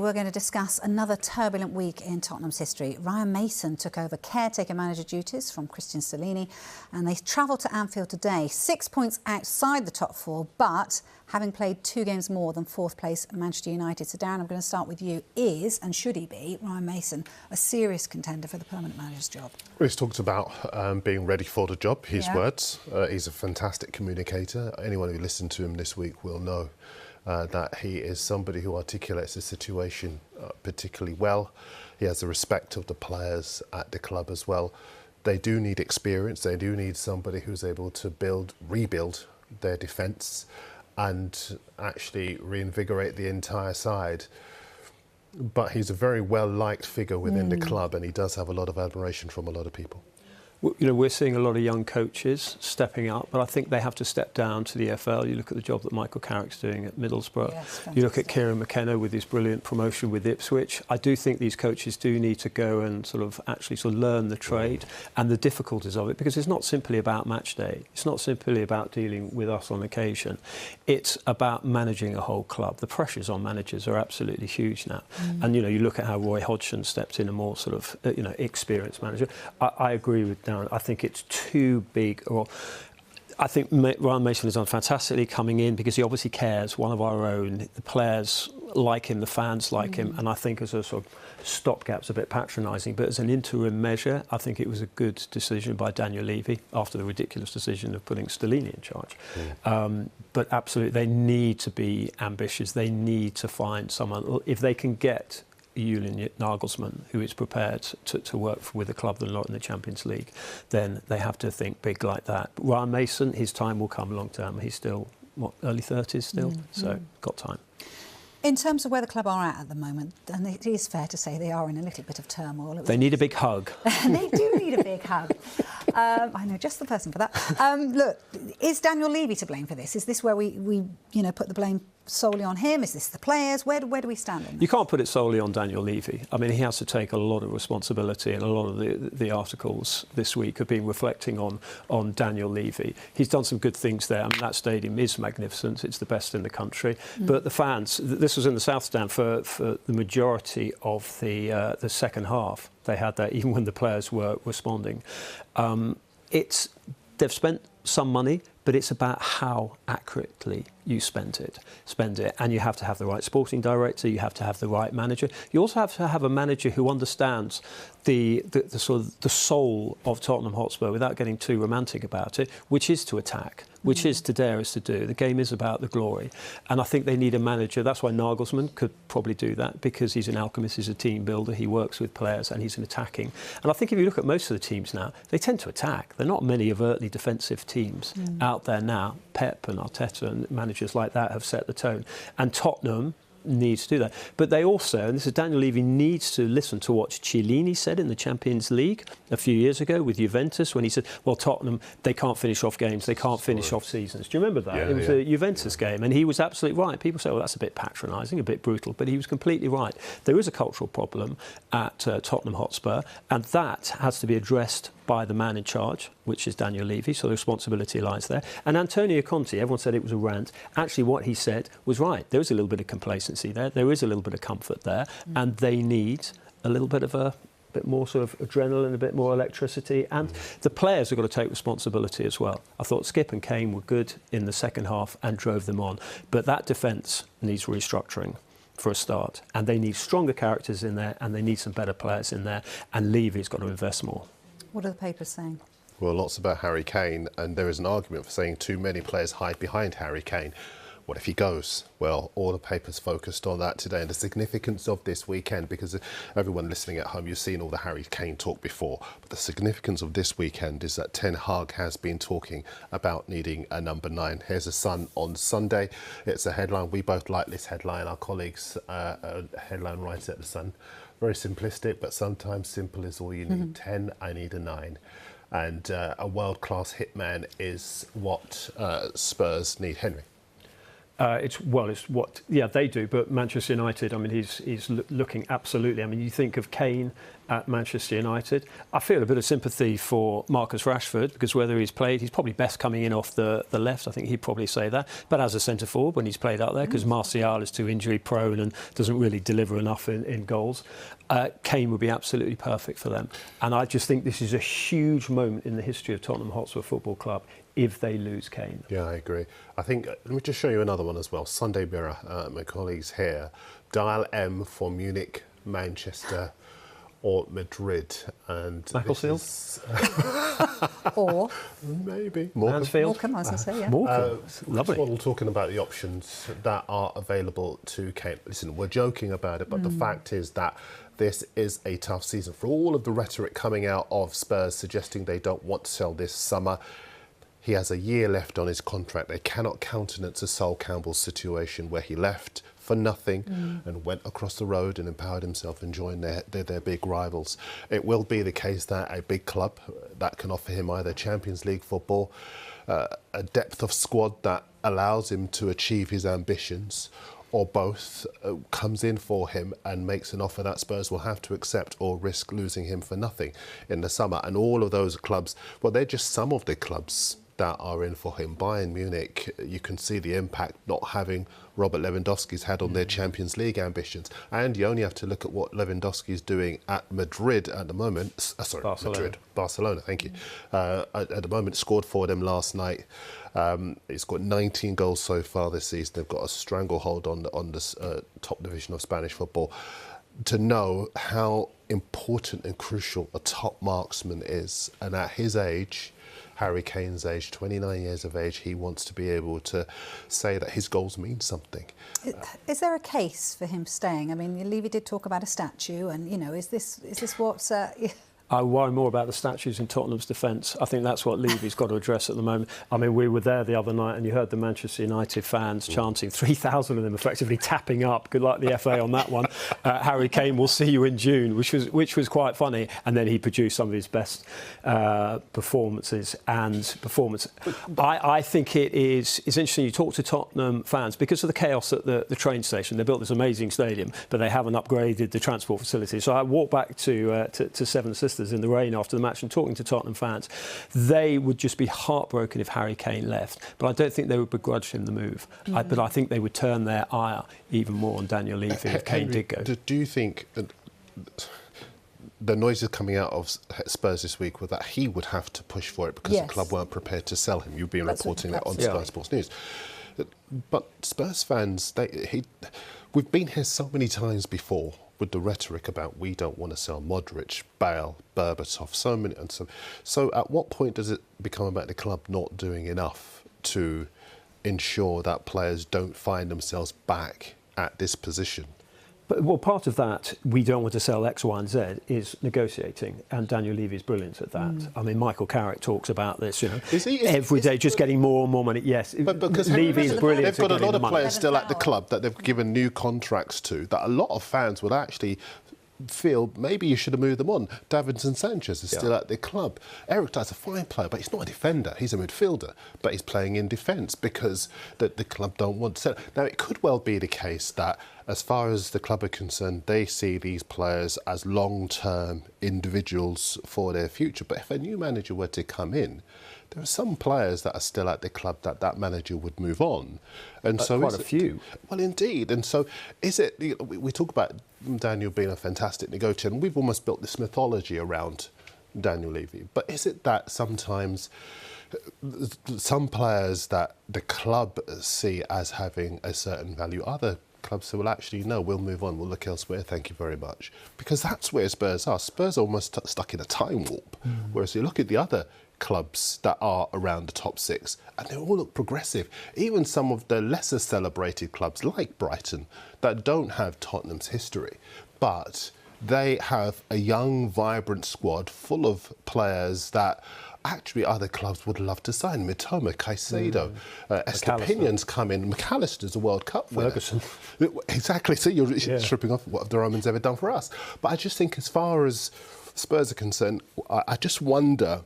we're going to discuss another turbulent week in Tottenham's history. Ryan Mason took over caretaker manager duties from Christian Stellini, and they travelled to Anfield today. 6 points outside the top four, but having played 2 games more than fourth place Manchester United. So Darren, I'm going to start with you. Is, and should he be, Ryan Mason, a serious contender for the permanent manager's job? Well, he's talked about being ready for the job, his words. He's a fantastic communicator. Anyone who listened to him this week will know that he is somebody who articulates the situation particularly well. He has the respect of the players at the club as well. They do need experience. They do need somebody who's able to rebuild their defence and actually reinvigorate the entire side. But he's a very well-liked figure within the club, and he does have a lot of admiration from a lot of people. You know, we're seeing a lot of young coaches stepping up, but I think they have to step down to the EFL. You look at the job that Michael Carrick's doing at Middlesbrough. Yes, you look at Kieran McKenna with his brilliant promotion with Ipswich. I do think these coaches do need to go and actually learn the trade and the difficulties of it, because it's not simply about match day. It's not simply about dealing with us on occasion. It's about managing a whole club. The pressures on managers are absolutely huge now. And, you know, you look at how Roy Hodgson stepped in, a more experienced manager. I agree with Darren. I think it's too big. I think Ryan Mason has done fantastically coming in because he obviously cares. One of our own. The players like him, the fans like him, and I think as a sort of stopgap's a bit patronising, but as an interim measure, I think it was a good decision by Daniel Levy after the ridiculous decision of putting Stellini in charge. But absolutely, they need to be ambitious. They need to find someone, if they can get Julian Nagelsmann, who is prepared to work with the club that are not in the Champions League, then they have to think big like that. But Ryan Mason, his time will come long term. He's still, early 30s still, so got time. In terms of where the club are at the moment, and it is fair to say they are in a little bit of turmoil. They need a big hug. They do need a big hug. I know just the person for that. Look, is Daniel Levy to blame for this? Is this where we put the blame solely on him? Is this the players? Where do we stand in this? You can't put it solely on Daniel Levy. I mean, he has to take a lot of responsibility, and a lot of the articles this week have been reflecting on Daniel Levy. He's done some good things there. I mean, that stadium is magnificent. It's the best in the country. But the fans, this was in the South Stand for the majority of the second half. They had that even when the players were responding. They've spent some money, but it's about how accurately you spend it, and you have to have the right sporting director. You have to have the right manager. You also have to have a manager who understands the soul of Tottenham Hotspur without getting too romantic about it, which is to attack, which is to dare us to do. The game is about the glory, and I think they need a manager. That's why Nagelsmann could probably do that, because he's an alchemist, he's a team builder, he works with players, and he's an attacking. And I think if you look at most of the teams now, they tend to attack. There are not many overtly defensive teams out there now. Pep and Arteta and managers like that have set the tone, and Tottenham needs to do that. But they also, and this is Daniel Levy, needs to listen to what Chiellini said in the Champions League a few years ago with Juventus, when he said, well, Tottenham, they can't finish off games, they can't finish off seasons. Do you remember that? It was a Juventus game, and he was absolutely right. People say, well, that's a bit patronising, a bit brutal, but he was completely right. There is a cultural problem at Tottenham Hotspur, and that has to be addressed by the man in charge, which is Daniel Levy, so the responsibility lies there. And Antonio Conte, everyone said it was a rant. Actually, what he said was right. There is a little bit of complacency there. There is a little bit of comfort there. And they need a little bit of a bit more sort of adrenaline, a bit more electricity. And the players have got to take responsibility as well. I thought Skip and Kane were good in the second half and drove them on. But that defence needs restructuring for a start. And they need stronger characters in there, and they need some better players in there. And Levy's got to invest more. What are the papers saying? Well, lots about Harry Kane, and there is an argument for saying too many players hide behind Harry Kane. What if he goes? Well, all the papers focused on that today and the significance of this weekend, because everyone listening at home, you've seen all the Harry Kane talk before. But the significance of this weekend is that Ten Hag has been talking about needing a number 9. Here's a Sun on Sunday. It's a headline. We both like this headline. Our colleagues, headline writer at the Sun. Very simplistic, but sometimes simple is all you need. 10, I need a 9. And a world-class hitman is what Spurs need. Henry? It's what they do, but Manchester United, I mean, he's looking absolutely. I mean, you think of Kane at Manchester United. I feel a bit of sympathy for Marcus Rashford, because whether he's played, he's probably best coming in off the left. I think he'd probably say that. But as a centre forward, when he's played out there, because Martial is too injury prone and doesn't really deliver enough in goals, Kane would be absolutely perfect for them. And I just think this is a huge moment in the history of Tottenham Hotspur Football Club if they lose Kane. Yeah, I agree. I think, let me just show you another one as well. Sunday Mirror, my colleagues here. Dial M for Munich, Manchester or Madrid. And Michael Seals? Or maybe Mansfield. Morecambe, I was going to say, yeah. Morecambe. Lovely. We're all talking about the options that are available to Kane. Listen, we're joking about it, but the fact is that this is a tough season. For all of the rhetoric coming out of Spurs suggesting they don't want to sell this summer, he has a year left on his contract. They cannot countenance a Sol Campbell situation where he left for nothing and went across the road and empowered himself and joined their big rivals. It will be the case that a big club that can offer him either Champions League football, a depth of squad that allows him to achieve his ambitions, or both, comes in for him and makes an offer that Spurs will have to accept or risk losing him for nothing in the summer. And all of those clubs, well, they're just some of the clubs that are in for him. Bayern Munich, you can see the impact not having Robert Lewandowski's had on their Champions League ambitions. And you only have to look at what Lewandowski's doing at Madrid at the moment. Barcelona, thank you. At the moment, scored for them last night. He's got 19 goals so far this season. They've got a stranglehold on the top division of Spanish football. To know how important and crucial a top marksman is, and at his age, Harry Kane's age, 29 years of age, he wants to be able to say that his goals mean something. Is there a case for him staying? I mean, Levy did talk about a statue, and is this what's? I worry more about the statues in Tottenham's defence. I think that's what Levy's got to address at the moment. I mean, we were there the other night and you heard the Manchester United fans chanting, 3,000 of them effectively tapping up. Good luck the FA on that one. Harry Kane will see you in June, which was quite funny. And then he produced some of his best performances and performance. I think it's interesting. You talk to Tottenham fans because of the chaos at the train station. They built this amazing stadium, but they haven't upgraded the transport facilities. So I walked back to Seven Sisters in the rain after the match and talking to Tottenham fans. They would just be heartbroken if Harry Kane left, but I don't think they would begrudge him the move. But I think they would turn their ire even more on Daniel Levy if Kane did go. Do you think the noises coming out of Spurs this week were that he would have to push for it because the club weren't prepared to sell him? You've been reporting that on Sky Sports News. But Spurs fans, we've been here so many times before with the rhetoric about we don't want to sell Modric, Bale, Berbatov, so many. And so at what point does it become about the club not doing enough to ensure that players don't find themselves back at this position? But, part of that, we don't want to sell X, Y and Z, is negotiating, and Daniel Levy is brilliant at that. I mean, Michael Carrick talks about this, every day just getting more and more money. Yes, but because Levy is brilliant. They've got a lot of players still at the club that they've given new contracts to, that a lot of fans would actually feel maybe you should have moved them on. Davinson Sanchez is still at the club. Eric Dyer's a fine player, but he's not a defender. He's a midfielder, but he's playing in defence because the club don't want to sell. Now, it could well be the case that as far as the club are concerned, they see these players as long-term individuals for their future. But if a new manager were to come in, there are some players that are still at the club that manager would move on. And so quite a few. Well, indeed. And so is it, we talk about Daniel being a fantastic negotiator, and we've almost built this mythology around Daniel Levy. But is it that sometimes some players that the club see as having a certain value, other clubs say, well, actually, no, we'll move on, we'll look elsewhere, thank you very much. Because that's where Spurs are. Spurs are almost stuck in a time warp. Whereas you look at the other clubs that are around the top six, and they all look progressive. Even some of the lesser celebrated clubs like Brighton that don't have Tottenham's history, but they have a young, vibrant squad full of players that actually other clubs would love to sign. Mitoma, Caicedo, Estepinion's come in. McAllister's a World Cup winner. Ferguson. Exactly. So you're stripping off what have the Romans ever done for us. But I just think as far as Spurs are concerned, I just wonder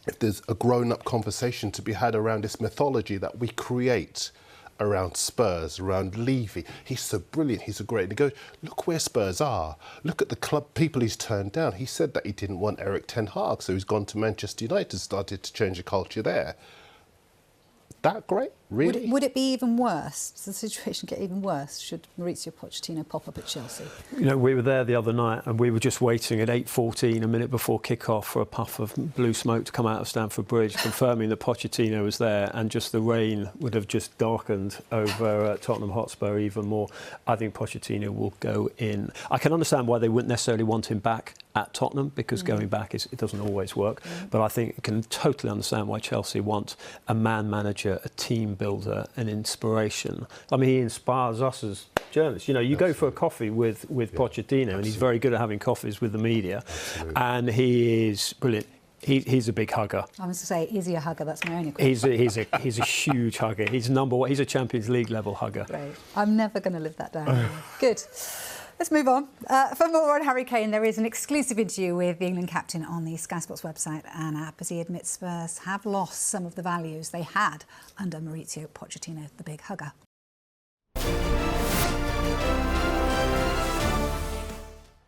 if there's a grown-up conversation to be had around this mythology that we create around Spurs, around Levy. He's so brilliant. He's a great negotiator. Look where Spurs are. Look at the club people he's turned down. He said that he didn't want Eric Ten Hag, so he's gone to Manchester United, started to change the culture there. That great, really? Would it be even worse? Does the situation get even worse should Mauricio Pochettino pop up at Chelsea? You know, we were there the other night and we were just waiting at 8:14, a minute before kick-off, for a puff of blue smoke to come out of Stamford Bridge, confirming that Pochettino was there, and just the rain would have just darkened over Tottenham Hotspur even more. I think Pochettino will go in. I can understand why they wouldn't necessarily want him back at Tottenham, because going back, it doesn't always work. But I think I can totally understand why Chelsea want a man manager, a team builder, an inspiration. I mean, he inspires us as journalists. You know, you go for a coffee with Pochettino, and he's very good at having coffees with the media. Absolutely. And he is brilliant. He's a big hugger. I was to say, is he a hugger? That's my only question. He's a huge hugger. He's number one. He's a Champions League level hugger. Great. I'm never going to live that down. Good. Let's move on. For more on Harry Kane, there is an exclusive interview with the England captain on the Sky Sports website and app, as he admits Spurs have lost some of the values they had under Mauricio Pochettino, the big hugger.